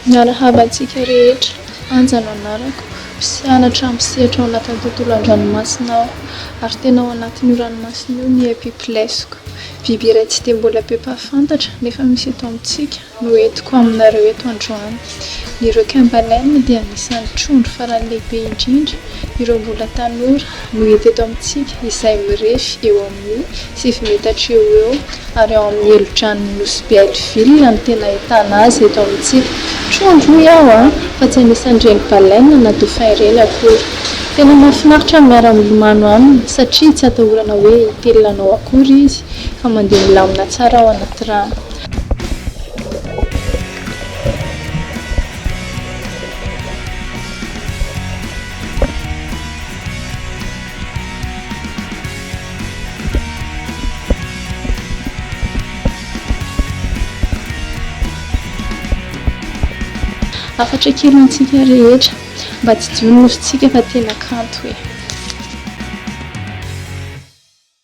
Miarahaba antsika rehetra, anjano anarako, mpianatra misehatra ao anatin'ny tontolo an-dranomasina aho, ary tena ao anatin'io ranomasina io ny epiplesko. Biby iray tsy dia mbola be mpahafantatra nefa misy eto amintsika no entiko aminareo eto androany. Ny requin baleine dia anisan'ny trondro farany lehibe indrindra ireo mbola tanora no hita eto amintsika, izay mirefy eo amin'ny 7 metatra eo ary ao amin'ny elo-dranon'ny Nosy Belleville no tena ahitana azy eto amintsika. Trondro iaho fa tsy anisan'ireny baleine na dauphin ireny akory. Tena mahafinaritra miara-milomano aminy satria tsy atahorana hoe hitelina anao akory izy fa mandeha milamina tsara ao anaty rano. Afatra kely antsika rehetra mba tsy dion'osontsika fa tena kanto hoe.